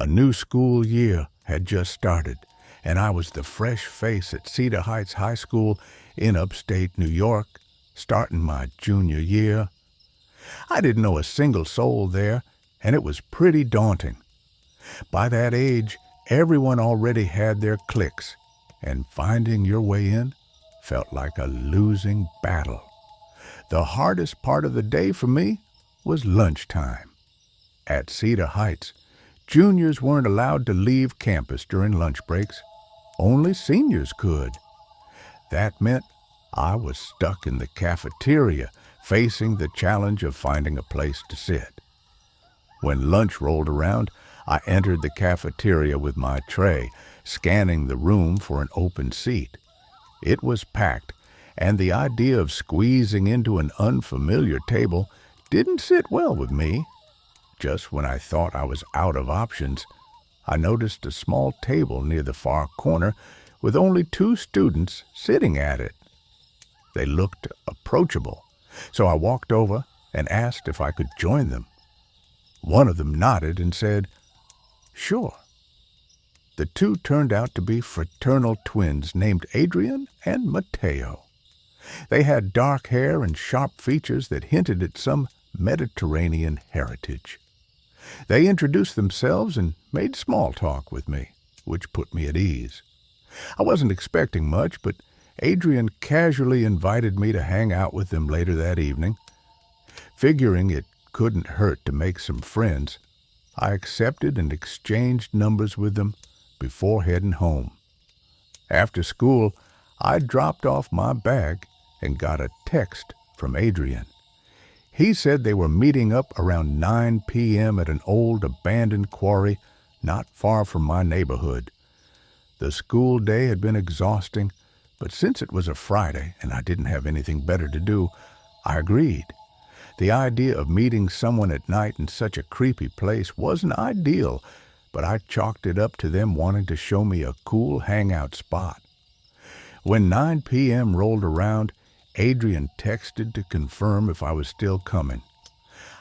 A new school year had just started, and I was the fresh face at Cedar Heights High School in upstate New York, starting my junior year. I didn't know a single soul there, and it was pretty daunting. By that age, everyone already had their cliques, and finding your way in felt like a losing battle. The hardest part of the day for me was lunchtime. At Cedar Heights, juniors weren't allowed to leave campus during lunch breaks. Only seniors could. That meant I was stuck in the cafeteria, facing the challenge of finding a place to sit. When lunch rolled around, I entered the cafeteria with my tray, scanning the room for an open seat. It was packed, and the idea of squeezing into an unfamiliar table didn't sit well with me. Just when I thought I was out of options, I noticed a small table near the far corner with only 2 students sitting at it. They looked approachable, so I walked over and asked if I could join them. One of them nodded and said, "Sure." The 2 turned out to be fraternal twins named Adrian and Mateo. They had dark hair and sharp features that hinted at some Mediterranean heritage. They introduced themselves and made small talk with me, which put me at ease. I wasn't expecting much, but Adrian casually invited me to hang out with them later that evening. Figuring it couldn't hurt to make some friends, I accepted and exchanged numbers with them before heading home. After school, I dropped off my bag and got a text from Adrian. He said they were meeting up around 9 p.m. at an old abandoned quarry not far from my neighborhood. The school day had been exhausting, but since it was a Friday and I didn't have anything better to do, I agreed. The idea of meeting someone at night in such a creepy place wasn't ideal, but I chalked it up to them wanting to show me a cool hangout spot. When 9 p.m. rolled around, Adrian texted to confirm if I was still coming.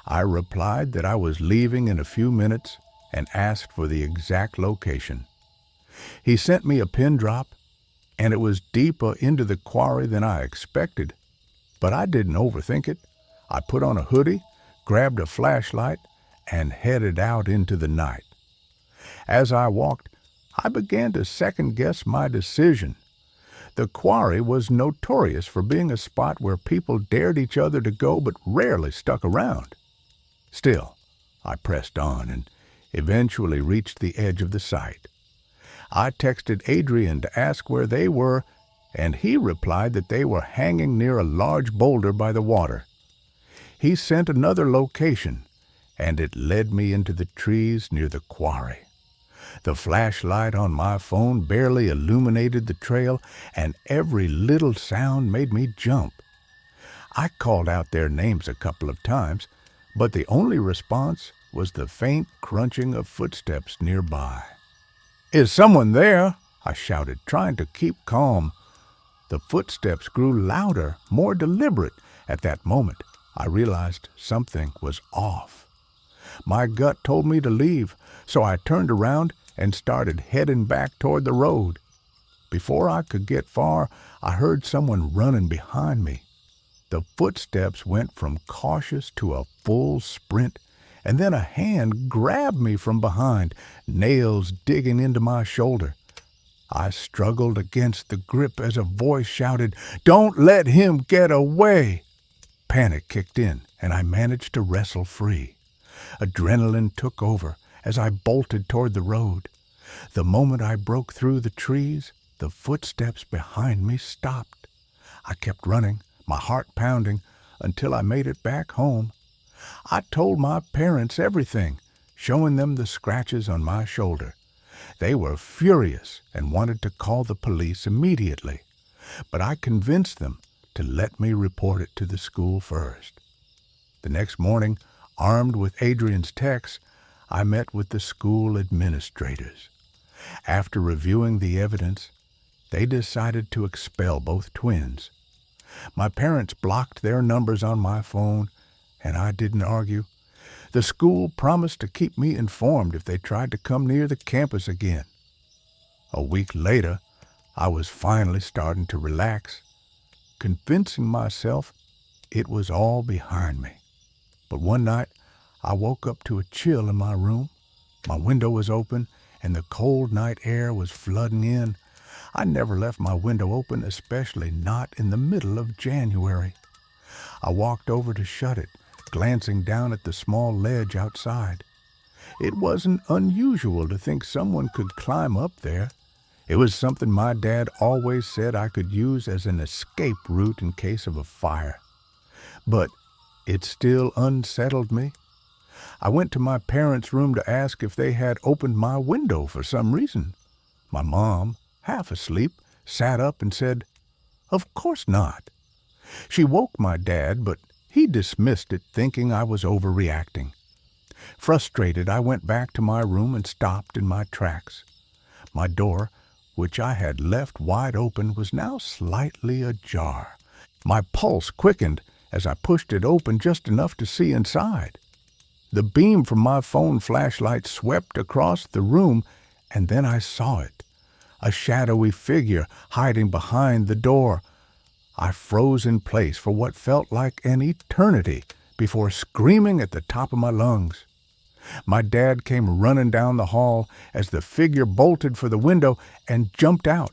I replied that I was leaving in a few minutes and asked for the exact location. He sent me a pin drop, and it was deeper into the quarry than I expected. But I didn't overthink it. I put on a hoodie, grabbed a flashlight, and headed out into the night. As I walked, I began to second-guess my decision. The quarry was notorious for being a spot where people dared each other to go but rarely stuck around. Still, I pressed on and eventually reached the edge of the site. I texted Adrian to ask where they were, and he replied that they were hanging near a large boulder by the water. He sent another location, and it led me into the trees near the quarry. The flashlight on my phone barely illuminated the trail, and every little sound made me jump. I called out their names a couple of times, but the only response was the faint crunching of footsteps nearby. "Is someone there?" I shouted, trying to keep calm. The footsteps grew louder, more deliberate. At that moment, I realized something was off. My gut told me to leave, so I turned around and started heading back toward the road. Before I could get far, I heard someone running behind me. The footsteps went from cautious to a full sprint, and then a hand grabbed me from behind, nails digging into my shoulder. I struggled against the grip as a voice shouted, "Don't let him get away!" Panic kicked in, and I managed to wrestle free. Adrenaline took over as I bolted toward the road. The moment I broke through the trees, the footsteps behind me stopped. I kept running, my heart pounding, until I made it back home. I told my parents everything, showing them the scratches on my shoulder. They were furious and wanted to call the police immediately, but I convinced them to let me report it to the school first. The next morning, armed with Adrian's text, I met with the school administrators. After reviewing the evidence, they decided to expel both twins. My parents blocked their numbers on my phone, and I didn't argue. The school promised to keep me informed if they tried to come near the campus again. A week later, I was finally starting to relax, convincing myself it was all behind me. But one night, I woke up to a chill in my room. My window was open, and the cold night air was flooding in. I never left my window open, especially not in the middle of January. I walked over to shut it, glancing down at the small ledge outside. It wasn't unusual to think someone could climb up there. It was something my dad always said I could use as an escape route in case of a fire. But it still unsettled me. I went to my parents' room to ask if they had opened my window for some reason. My mom, half asleep, sat up and said, "Of course not." She woke my dad, but he dismissed it, thinking I was overreacting. Frustrated, I went back to my room and stopped in my tracks. My door, which I had left wide open, was now slightly ajar. My pulse quickened as I pushed it open just enough to see inside. The beam from my phone flashlight swept across the room, and then I saw it, a shadowy figure hiding behind the door. I froze in place for what felt like an eternity before screaming at the top of my lungs. My dad came running down the hall as the figure bolted for the window and jumped out.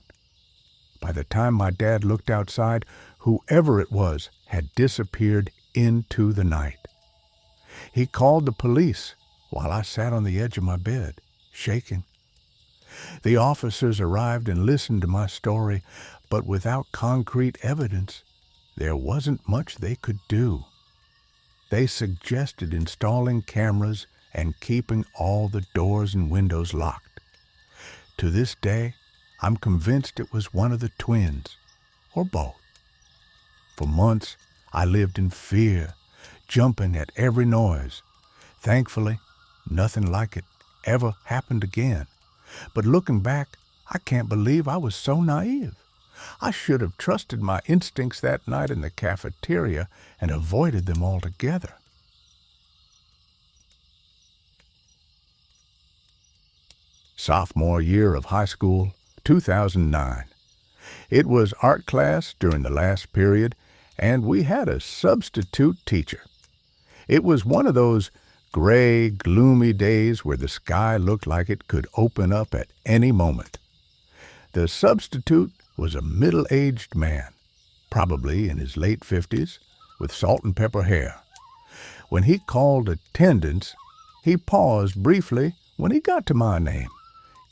By the time my dad looked outside, whoever it was had disappeared into the night. He called the police while I sat on the edge of my bed, shaking. The officers arrived and listened to my story, but without concrete evidence, there wasn't much they could do. They suggested installing cameras and keeping all the doors and windows locked. To this day, I'm convinced it was one of the twins, or both. For months, I lived in fear, jumping at every noise. Thankfully, nothing like it ever happened again. But looking back, I can't believe I was so naive. I should have trusted my instincts that night in the cafeteria and avoided them altogether. Sophomore year of high school, 2009. It was art class during the last period, and we had a substitute teacher. It was one of those gray, gloomy days where the sky looked like it could open up at any moment. The substitute was a middle-aged man, probably in his late 50s, with salt and pepper hair. When he called attendance, he paused briefly when he got to my name,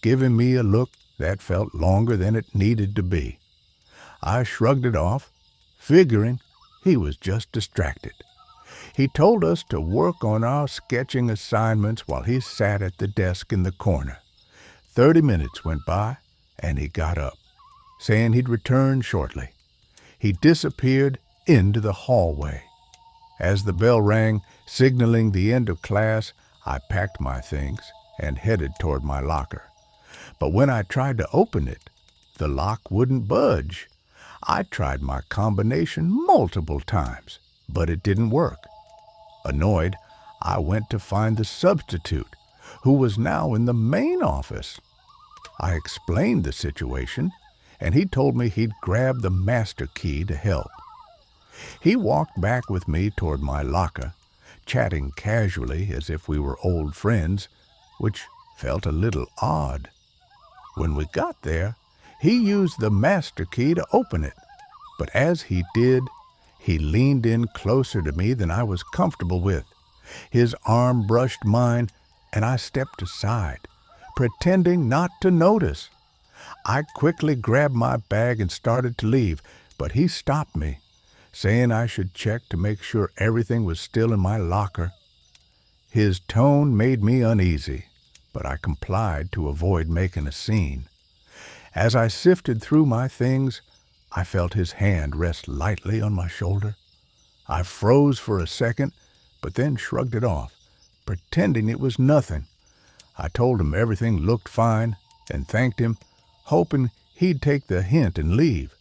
giving me a look that felt longer than it needed to be. I shrugged it off, figuring he was just distracted. He told us to work on our sketching assignments while he sat at the desk in the corner. 30 minutes went by, and he got up, saying he'd return shortly. He disappeared into the hallway. As the bell rang, signaling the end of class, I packed my things and headed toward my locker. But when I tried to open it, the lock wouldn't budge. I tried my combination multiple times, but it didn't work. Annoyed, I went to find the substitute, who was now in the main office. I explained the situation, and he told me he'd grab the master key to help. He walked back with me toward my locker, chatting casually as if we were old friends, which felt a little odd. When we got there, he used the master key to open it, but as he did, he leaned in closer to me than I was comfortable with. His arm brushed mine, and I stepped aside, pretending not to notice. I quickly grabbed my bag and started to leave, but he stopped me, saying I should check to make sure everything was still in my locker. His tone made me uneasy, but I complied to avoid making a scene. As I sifted through my things, I felt his hand rest lightly on my shoulder. I froze for a second, but then shrugged it off, pretending it was nothing. I told him everything looked fine and thanked him, hoping he'd take the hint and leave.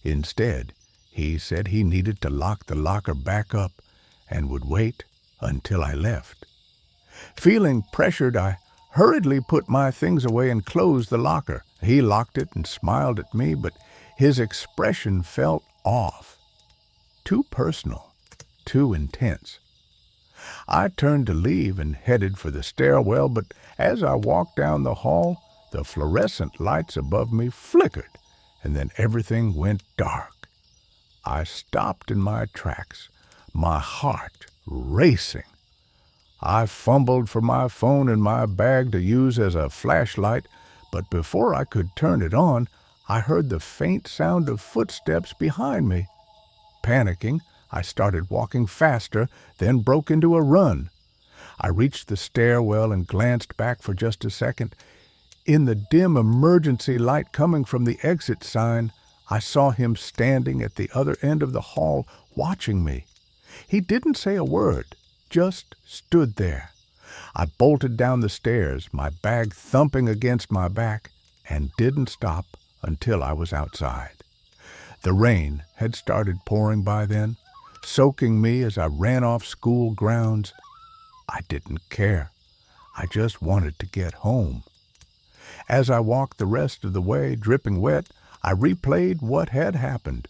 Instead, he said he needed to lock the locker back up and would wait until I left. Feeling pressured, I hurriedly put my things away and closed the locker. He locked it and smiled at me, but his expression felt off. Too personal, too intense. I turned to leave and headed for the stairwell, but as I walked down the hall, the fluorescent lights above me flickered, and then everything went dark. I stopped in my tracks, my heart racing. I fumbled for my phone in my bag to use as a flashlight, but before I could turn it on, I heard the faint sound of footsteps behind me. Panicking, I started walking faster, then broke into a run. I reached the stairwell and glanced back for just a second. In the dim emergency light coming from the exit sign, I saw him standing at the other end of the hall, watching me. He didn't say a word, just stood there. I bolted down the stairs, my bag thumping against my back, and didn't stop until I was outside. The rain had started pouring by then, soaking me as I ran off school grounds. I didn't care. I just wanted to get home. As I walked the rest of the way, dripping wet, I replayed what had happened.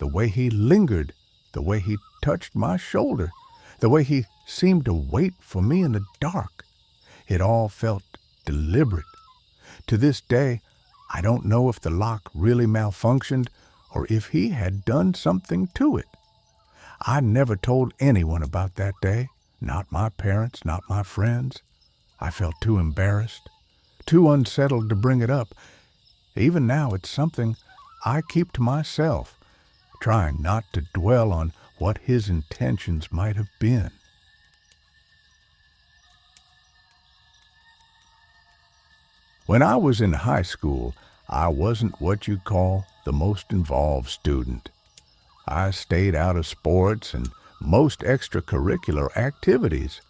The way he lingered, the way he touched my shoulder, the way he seemed to wait for me in the dark. It all felt deliberate. To this day, I don't know if the lock really malfunctioned or if he had done something to it. I never told anyone about that day, not my parents, not my friends. I felt too embarrassed, too unsettled to bring it up. Even now, it's something I keep to myself, trying not to dwell on what his intentions might have been. When I was in high school, I wasn't what you'd call the most involved student. I stayed out of sports and most extracurricular activities,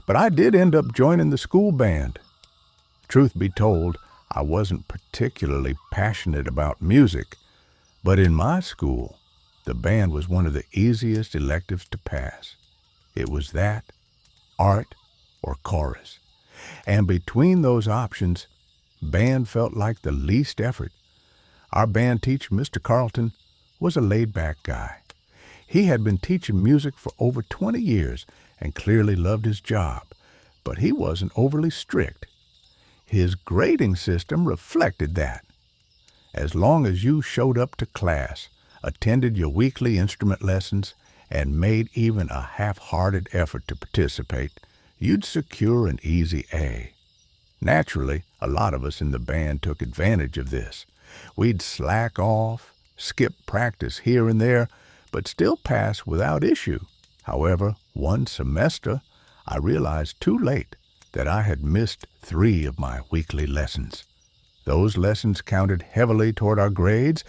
but I did end up joining the school band. Truth be told, I wasn't particularly passionate about music, but in my school, the band was one of the easiest electives to pass. It was that, art, or chorus. And between those options, band felt like the least effort. Our band teacher, Mr. Carlton, was a laid-back guy. He had been teaching music for over 20 years and clearly loved his job, but he wasn't overly strict. His grading system reflected that. As long as you showed up to class, attended your weekly instrument lessons, and made even a half-hearted effort to participate, you'd secure an easy A. Naturally, a lot of us in the band took advantage of this. We'd slack off, skip practice here and there, but still pass without issue. However, one semester, I realized too late that I had missed 3 of my weekly lessons. Those lessons counted heavily toward our grades,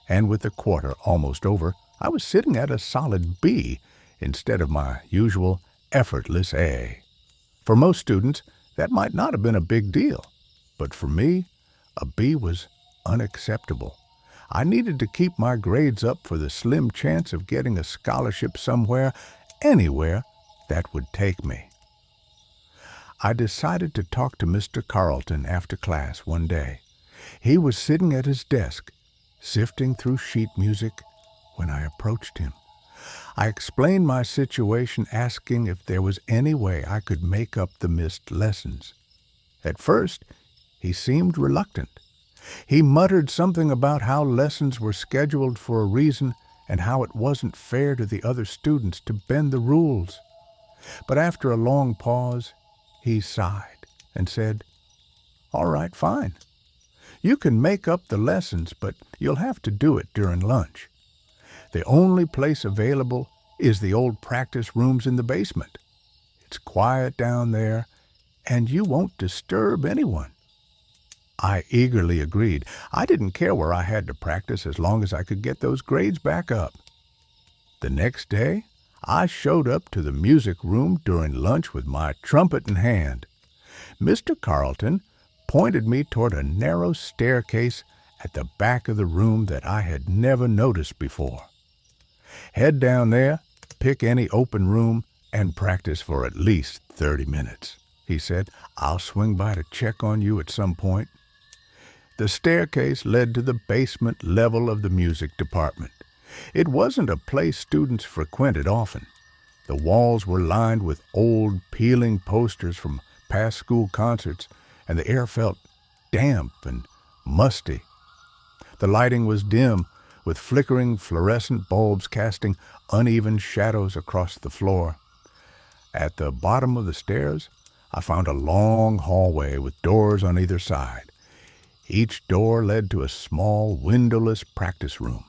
and with the quarter almost over, I was sitting at a solid B instead of my usual effortless A. For most students, that might not have been a big deal, but for me, a B was unacceptable. I needed to keep my grades up for the slim chance of getting a scholarship somewhere, anywhere, that would take me. I decided to talk to Mr. Carlton after class one day. He was sitting at his desk, sifting through sheet music, when I approached him. I explained my situation, asking if there was any way I could make up the missed lessons. At first, he seemed reluctant. He muttered something about how lessons were scheduled for a reason and how it wasn't fair to the other students to bend the rules. But after a long pause, he sighed and said, "All right, fine. You can make up the lessons, but you'll have to do it during lunch. The only place available is the old practice rooms in the basement. It's quiet down there, and you won't disturb anyone." I eagerly agreed. I didn't care where I had to practice as long as I could get those grades back up. The next day, I showed up to the music room during lunch with my trumpet in hand. Mr. Carlton pointed me toward a narrow staircase at the back of the room that I had never noticed before. Head down there, pick any open room, and practice for at least 30 minutes. he said. "I'll swing by to check on you at some point." The staircase led to the basement level of the music department. It wasn't a place students frequented often. The walls were lined with old, peeling posters from past school concerts, and the air felt damp and musty. The lighting was dim, with flickering fluorescent bulbs casting uneven shadows across the floor. At the bottom of the stairs, I found a long hallway with doors on either side. Each door led to a small, windowless practice room,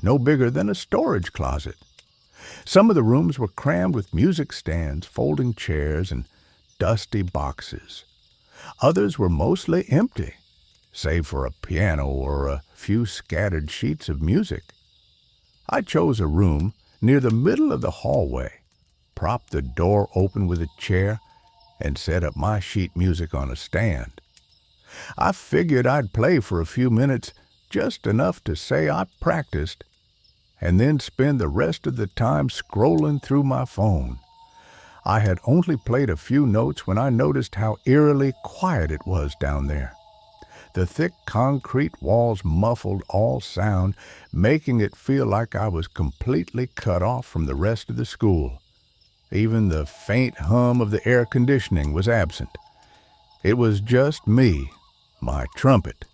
no bigger than a storage closet. Some of the rooms were crammed with music stands, folding chairs, and dusty boxes. Others were mostly empty, save for a piano or a few scattered sheets of music. I chose a room near the middle of the hallway, propped the door open with a chair, and set up my sheet music on a stand. I figured I'd play for a few minutes, just enough to say I practiced, and then spend the rest of the time scrolling through my phone. I had only played a few notes when I noticed how eerily quiet it was down there. The thick concrete walls muffled all sound, making it feel like I was completely cut off from the rest of the school. Even the faint hum of the air conditioning was absent. It was just me, my trumpet,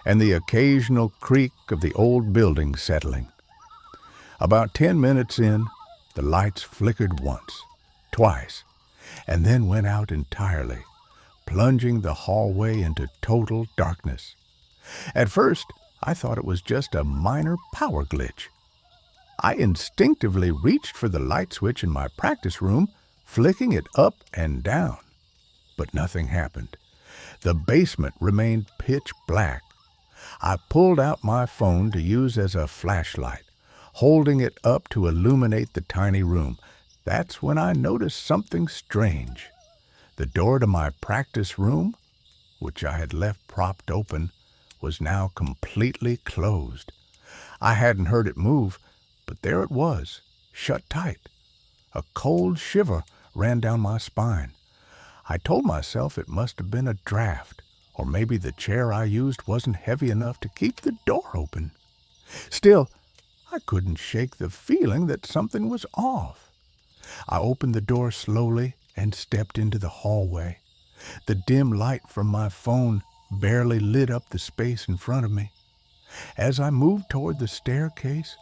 and the occasional creak of the old building settling. About 10 minutes in, the lights flickered once, twice, and then went out entirely, plunging the hallway into total darkness. At first, I thought it was just a minor power glitch. I instinctively reached for the light switch in my practice room, flicking it up and down. But nothing happened. The basement remained pitch black. I pulled out my phone to use as a flashlight, holding it up to illuminate the tiny room. That's when I noticed something strange. The door to my practice room, which I had left propped open, was now completely closed. I hadn't heard it move, but there it was, shut tight. A cold shiver ran down my spine. I told myself it must have been a draft, or maybe the chair I used wasn't heavy enough to keep the door open. Still, I couldn't shake the feeling that something was off. I opened the door slowly and stepped into the hallway. The dim light from my phone barely lit up the space in front of me. As I moved toward the staircase,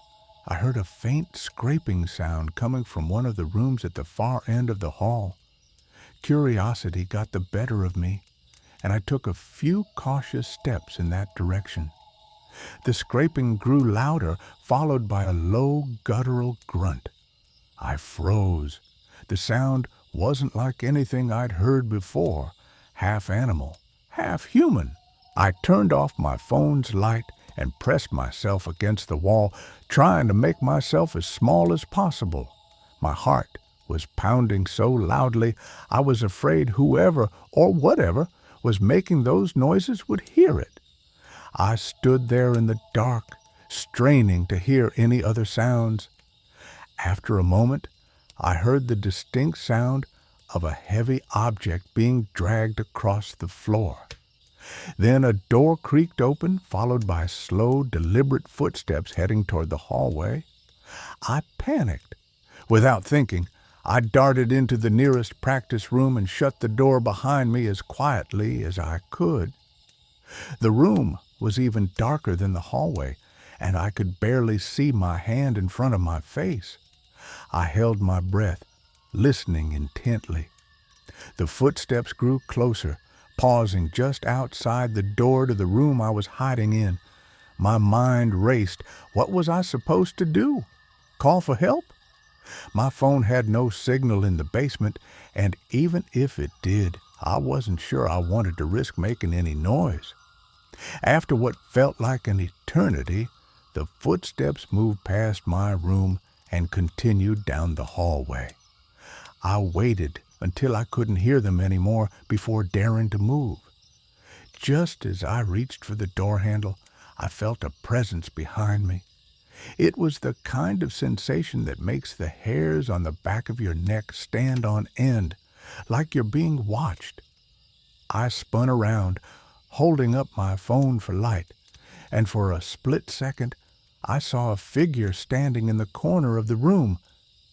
I heard a faint scraping sound coming from one of the rooms at the far end of the hall. Curiosity got the better of me, and I took a few cautious steps in that direction. The scraping grew louder, followed by a low, guttural grunt. I froze. The sound wasn't like anything I'd heard before, half animal, half human. I turned off my phone's light and pressed myself against the wall, trying to make myself as small as possible. My heart was pounding so loudly I was afraid whoever or whatever was making those noises would hear it. I stood there in the dark, straining to hear any other sounds. After a moment, I heard the distinct sound of a heavy object being dragged across the floor. Then a door creaked open, followed by slow, deliberate footsteps heading toward the hallway. I panicked. Without thinking, I darted into the nearest practice room and shut the door behind me as quietly as I could. The room was even darker than the hallway, and I could barely see my hand in front of my face. I held my breath, listening intently. The footsteps grew closer, pausing just outside the door to the room I was hiding in. My mind raced. What was I supposed to do? Call for help? My phone had no signal in the basement, and even if it did, I wasn't sure I wanted to risk making any noise. After what felt like an eternity, the footsteps moved past my room and continued down the hallway. I waited until I couldn't hear them anymore before daring to move. Just as I reached for the door handle, I felt a presence behind me. It was the kind of sensation that makes the hairs on the back of your neck stand on end, like you're being watched. I spun around, holding up my phone for light, and for a split second, I saw a figure standing in the corner of the room.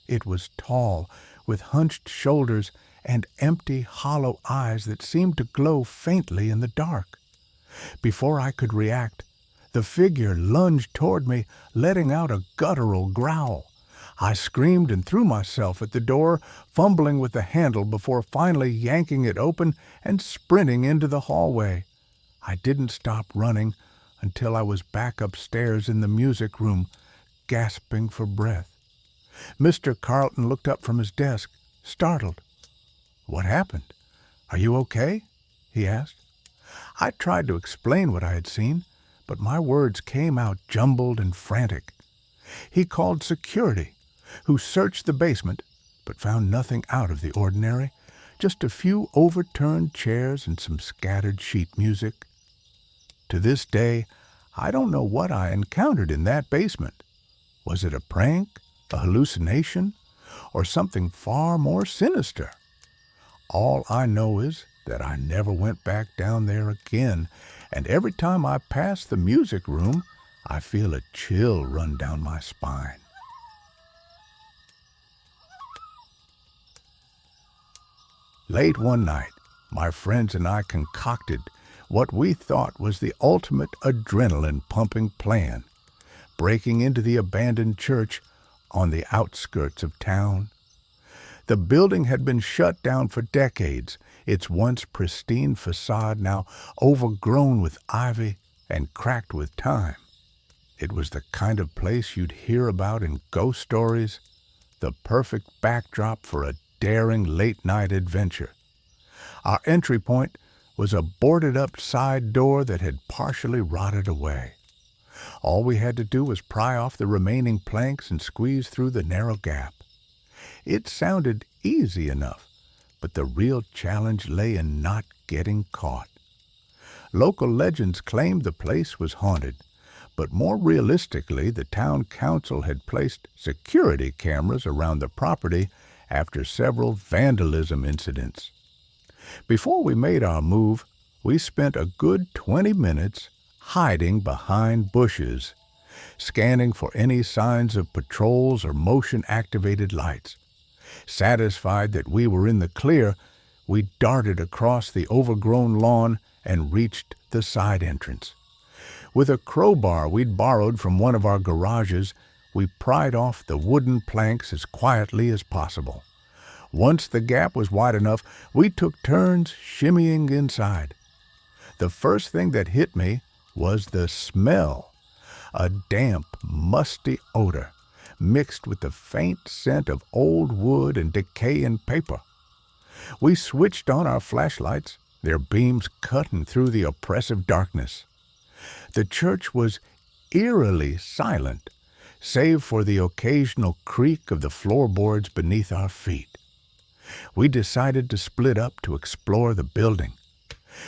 It was tall, with hunched shoulders and empty, hollow eyes that seemed to glow faintly in the dark. Before I could react, the figure lunged toward me, letting out a guttural growl. I screamed and threw myself at the door, fumbling with the handle before finally yanking it open and sprinting into the hallway. I didn't stop running until I was back upstairs in the music room, gasping for breath. Mr. Carlton looked up from his desk, startled. "What happened? Are you okay?" he asked. I tried to explain what I had seen, but my words came out jumbled and frantic. He called security, who searched the basement, but found nothing out of the ordinary, just a few overturned chairs and some scattered sheet music. To this day, I don't know what I encountered in that basement. Was it a prank, a hallucination, or something far more sinister? All I know is that I never went back down there again, and every time I pass the music room, I feel a chill run down my spine. Late one night, my friends and I concocted what we thought was the ultimate adrenaline-pumping plan, breaking into the abandoned church on the outskirts of town. The building had been shut down for decades, its once pristine facade now overgrown with ivy and cracked with time. It was the kind of place you'd hear about in ghost stories, the perfect backdrop for a daring late-night adventure. Our entry point was a boarded-up side door that had partially rotted away. All we had to do was pry off the remaining planks and squeeze through the narrow gap. It sounded easy enough, but the real challenge lay in not getting caught. Local legends claimed the place was haunted, but more realistically, the town council had placed security cameras around the property after several vandalism incidents. Before we made our move, we spent a good 20 minutes hiding behind bushes, scanning for any signs of patrols or motion-activated lights. Satisfied that we were in the clear, we darted across the overgrown lawn and reached the side entrance. With a crowbar we'd borrowed from one of our garages, we pried off the wooden planks as quietly as possible. Once the gap was wide enough, we took turns shimmying inside. The first thing that hit me was the smell, a damp, musty odor, mixed with the faint scent of old wood and decaying paper. We switched on our flashlights, their beams cutting through the oppressive darkness. The church was eerily silent, save for the occasional creak of the floorboards beneath our feet. We decided to split up to explore the building.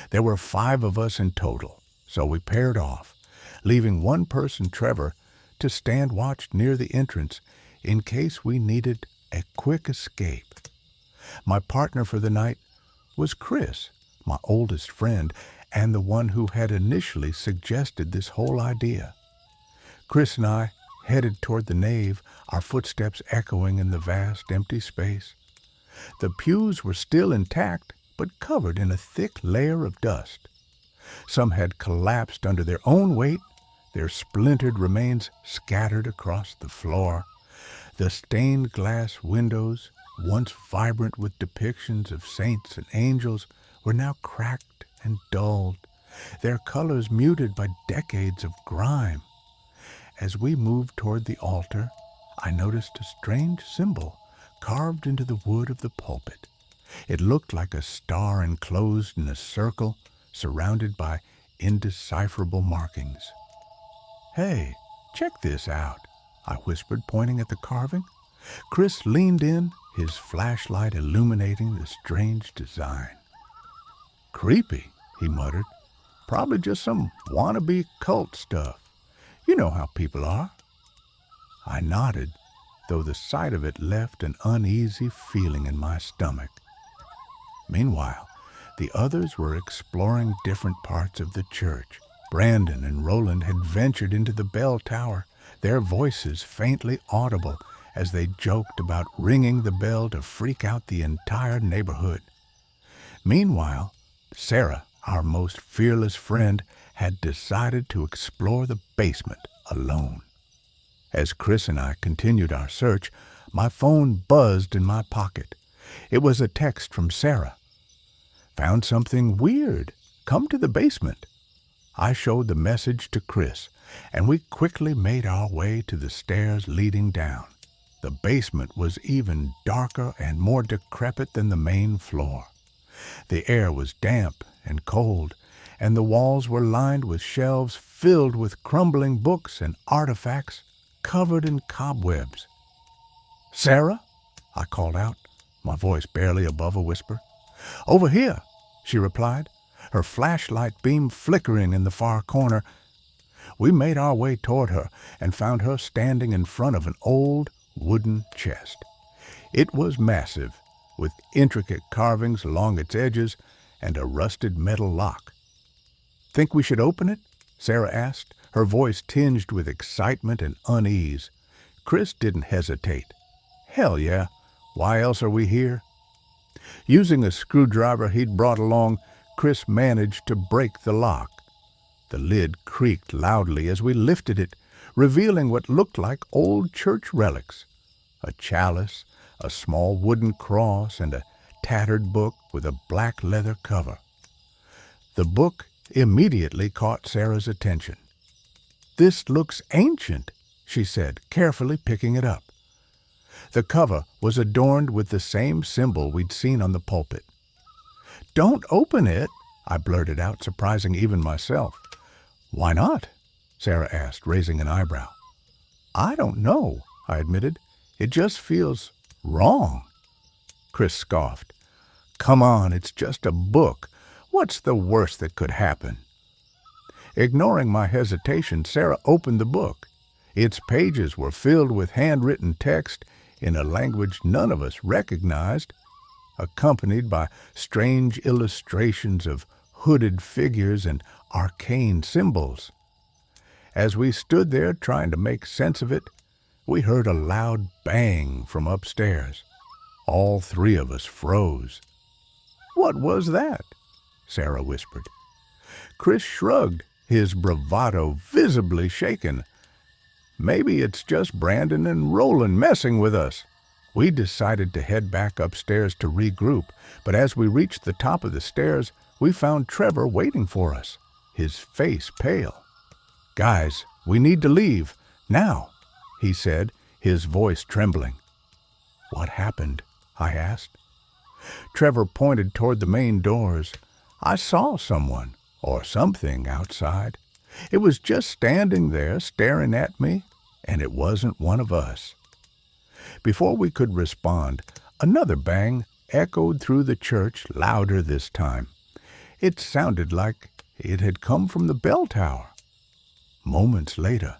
There were 5 of us in total, so we paired off, leaving one person, Trevor, to stand watch near the entrance in case we needed a quick escape. My partner for the night was Chris, my oldest friend, and the one who had initially suggested this whole idea. Chris and I headed toward the nave, our footsteps echoing in the vast empty space. The pews were still intact, but covered in a thick layer of dust. Some had collapsed under their own weight, their splintered remains scattered across the floor. The stained glass windows, once vibrant with depictions of saints and angels, were now cracked and dulled, their colors muted by decades of grime. As we moved toward the altar, I noticed a strange symbol carved into the wood of the pulpit. It looked like a star enclosed in a circle, surrounded by indecipherable markings. "Hey, check this out," I whispered, pointing at the carving. Chris leaned in, his flashlight illuminating the strange design. "Creepy," he muttered. "Probably just some wannabe cult stuff. You know how people are." I nodded, though the sight of it left an uneasy feeling in my stomach. Meanwhile, the others were exploring different parts of the church. Brandon and Roland had ventured into the bell tower, their voices faintly audible as they joked about ringing the bell to freak out the entire neighborhood. Meanwhile, Sarah, our most fearless friend, had decided to explore the basement alone. As Chris and I continued our search, my phone buzzed in my pocket. It was a text from Sarah. "Found something weird. Come to the basement." I showed the message to Chris, and we quickly made our way to the stairs leading down. The basement was even darker and more decrepit than the main floor. The air was damp and cold, and the walls were lined with shelves filled with crumbling books and artifacts covered in cobwebs. "Sarah?" I called out, my voice barely above a whisper. "Over here," she replied, her flashlight beam flickering in the far corner. We made our way toward her and found her standing in front of an old wooden chest. It was massive, with intricate carvings along its edges and a rusted metal lock. "Think we should open it?" Sarah asked, her voice tinged with excitement and unease. Chris didn't hesitate. "Hell yeah, why else are we here?" Using a screwdriver he'd brought along, Chris managed to break the lock. The lid creaked loudly as we lifted it, revealing what looked like old church relics: a chalice, a small wooden cross, and a tattered book with a black leather cover. The book immediately caught Sarah's attention. "This looks ancient," she said, carefully picking it up. The cover was adorned with the same symbol we'd seen on the pulpit. "Don't open it," I blurted out, surprising even myself. "Why not?" Sarah asked, raising an eyebrow. "I don't know," I admitted. "It just feels wrong." Chris scoffed. "Come on, it's just a book. What's the worst that could happen?" Ignoring my hesitation, Sarah opened the book. Its pages were filled with handwritten text in a language none of us recognized, accompanied by strange illustrations of hooded figures and arcane symbols. As we stood there trying to make sense of it, we heard a loud bang from upstairs. All three of us froze. "What was that?" Sarah whispered. Chris shrugged, his bravado visibly shaken. "Maybe it's just Brandon and Roland messing with us." We decided to head back upstairs to regroup, but as we reached the top of the stairs, we found Trevor waiting for us, his face pale. "Guys, we need to leave, now," he said, his voice trembling. "What happened?" I asked. Trevor pointed toward the main doors. "I saw someone, or something, outside. It was just standing there, staring at me, and it wasn't one of us." Before we could respond, another bang echoed through the church, louder this time. It sounded like it had come from the bell tower. Moments later,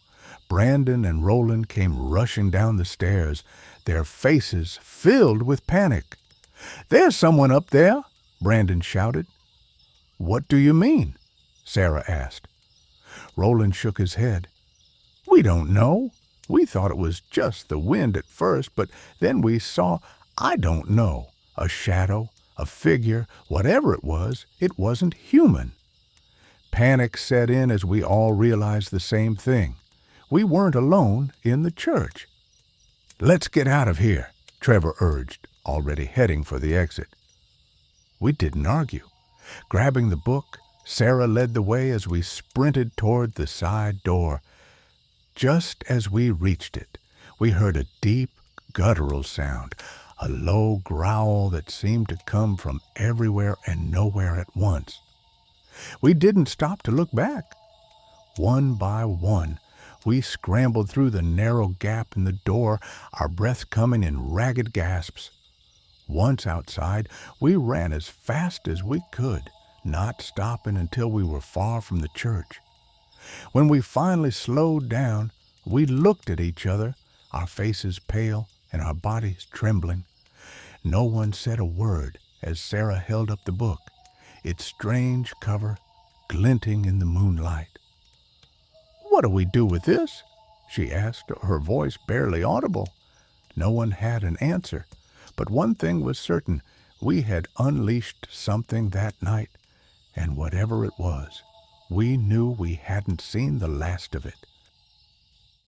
Brandon and Roland came rushing down the stairs, their faces filled with panic. "There's someone up there!" Brandon shouted. "What do you mean?" Sarah asked. Roland shook his head. "We don't know. We thought it was just the wind at first, but then we saw, I don't know, a shadow, a figure, whatever it wasn't human." Panic set in as we all realized the same thing. We weren't alone in the church. "Let's get out of here," Trevor urged, already heading for the exit. We didn't argue. Grabbing the book, Sarah led the way as we sprinted toward the side door. Just as we reached it, we heard a deep, guttural sound, a low growl that seemed to come from everywhere and nowhere at once. We didn't stop to look back. One by one, we scrambled through the narrow gap in the door, our breath coming in ragged gasps. Once outside, we ran as fast as we could, not stopping until we were far from the church. When we finally slowed down, we looked at each other, our faces pale and our bodies trembling. No one said a word, as Sarah held up the book, its strange cover glinting in the moonlight. "What do we do with this?" she asked, her voice barely audible. No one had an answer, but one thing was certain: we had unleashed something that night, and whatever it was, we knew we hadn't seen the last of it.